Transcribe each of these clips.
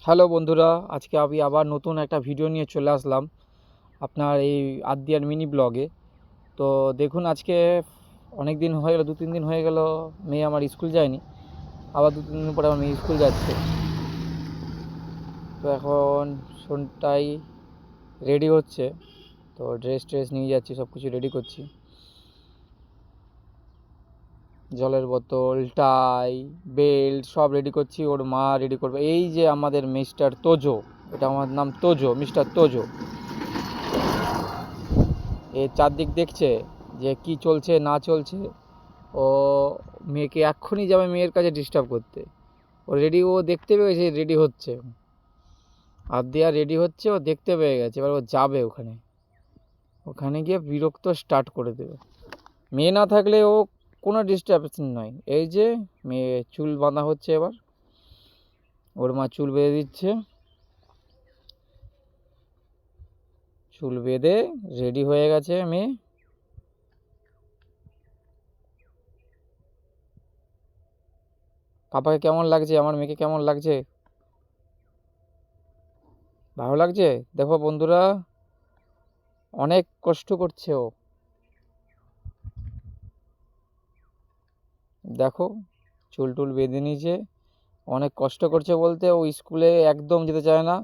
Hello বন্ধুরা, আজকে আমি আবার নতুন একটা ভিডিও নিয়ে চলে আসলাম আপনার এই আদ্যার মিনি ব্লগে। তো দেখুন, আজকে অনেক দিন হয়ে গেল, 2-3 দিন হয়ে গেল মেয়ে আমার স্কুল যায়নি। আবার 2-3 দিন পরে আমার মেয়ে স্কুল যাচ্ছে। তো এখন সন্ধ্যায় রেডি হচ্ছে, তো ড্রেস ট্রেস নিয়ে যাচ্ছি, সব কিছু রেডি করছি। জলের বোতল, টাই, বেল্ট সব রেডি করছি, ওর মা রেডি করবে। এই যে আমাদের মিস্টার তোজো, এটা আমার নাম তোজো, মিস্টার তোজো। এ চারদিক দেখছে যে কি চলছে না চলছে। ও মেয়েকে এক্ষুনি যাবে মেয়ের কাছে ডিস্টার্ব করতে। ও দেখতে পেয়েছে রেডি হচ্ছে, আদ্যা রেডি হচ্ছে, ও দেখতে পেয়ে গেছে। এবার ও যাবে ওখানে, ওখানে গিয়ে বিরক্ত স্টার্ট করে দেবে। মেয়ে না থাকলে ও কোনো ডিস্টার্বেশন নয়। এই যে মেয়ে চুল বাঁধা হচ্ছে, এবার ওর মা চুল বেঁধে দিচ্ছে। চুল বেঁধে রেডি হয়ে গেছে মেয়ে। পাপাকে কেমন লাগছে, আমার মেয়েকে কেমন লাগছে? ভালো লাগছে? দেখো বন্ধুরা, অনেক কষ্ট করছে ও। দেখো, চুল টুল বেঁধে নিয়েছে। অনেক কষ্ট করছে বলতে, ও স্কুলে একদম যেতে চায় না,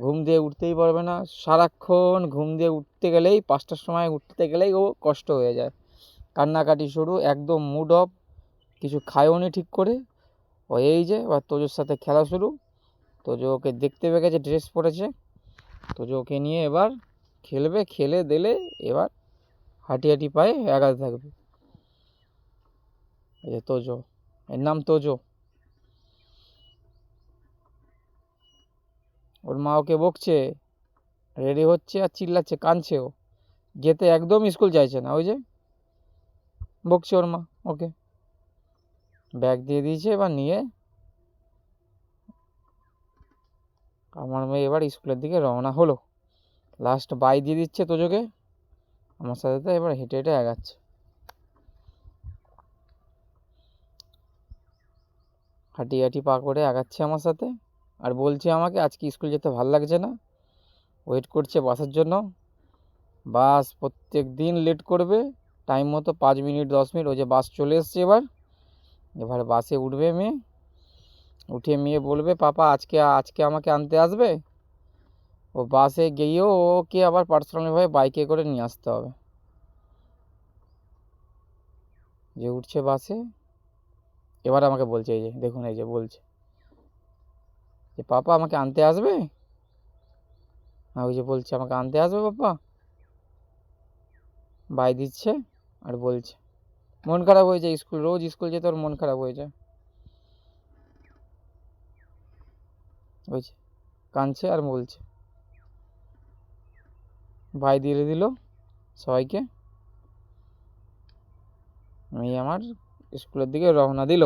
ঘুম দিয়ে উঠতেই পারবে না। সারাক্ষণ ঘুম দিয়ে উঠতে গেলেই, 5টার সময় উঠতে গেলেই ও কষ্ট হয়ে যায়, কান্নাকাটি শুরু, একদম মুড অফ। কিছু খায়ও নি ঠিক করে। ও এই যে এবার তোজোর সাথে খেলা শুরু। তোজো ওকে দেখতে পেয়ে গেছে, ড্রেস পরেছে। তোজো ওকে নিয়ে এবার খেলবে, খেলে দিলে এবার হাঁটি হাঁটি পায়ে এগাতে থাকবে। এই যে তোজো, এর নাম তোজো। ওর মা ওকে বকছে, রেডি হচ্ছে আর চিল্লাচ্ছে, কাঁদছে। ও যেতে একদম স্কুল চাইছে না, ওই যে বকছে ওর মা ওকে। ব্যাগ দিয়ে দিয়েছে, এবার নিয়ে আমার মেয়ে এবার স্কুলের দিকে রওনা হলো। লাস্ট বাই দিয়ে দিচ্ছে তোজোকে, আমার সাথে তো এবার হেঁটে হেঁটে এগাচ্ছে। হাঁটি হাঁটি পা করে এগাচ্ছে আমার সাথে, আর বলছে আমাকে আজকে স্কুল যেতে ভাল লাগছে না, ওয়েট করছে বাসের জন্য। বাস প্রত্যেক দিন লেট করবে, টাইম মতো 5 মিনিট 10 মিনিট। ওই যে বাস চলে এসছে, এবার বাসে উঠবে মেয়ে। উঠে মেয়ে বলবে পাপা আজকে আজকে আমাকে আনতে আসবে। ও বাসে গিয়েও ওকে আবার পার্সোনালিভাবে বাইকে করে নিয়ে আসতে হবে। যে উঠছে বাসে, এবার আমাকে বলছে, এই যে দেখুন, এই যে বলছে যে পাপা আমাকে আনতে আসবে। হ্যাঁ, ওই যে বলছে আমাকে আনতে আসবে পাপা, বাই দিচ্ছে আর বলছে। মন খারাপ হয়ে যায়, স্কুল রোজ স্কুল যেতে ওর মন খারাপ হয়ে যায়। বুঝছে, কাঁদছে আর বলছে। ভাই দিয়ে দিল সবাইকে, আমি আমার স্কুলের দিকে রওনা দিল।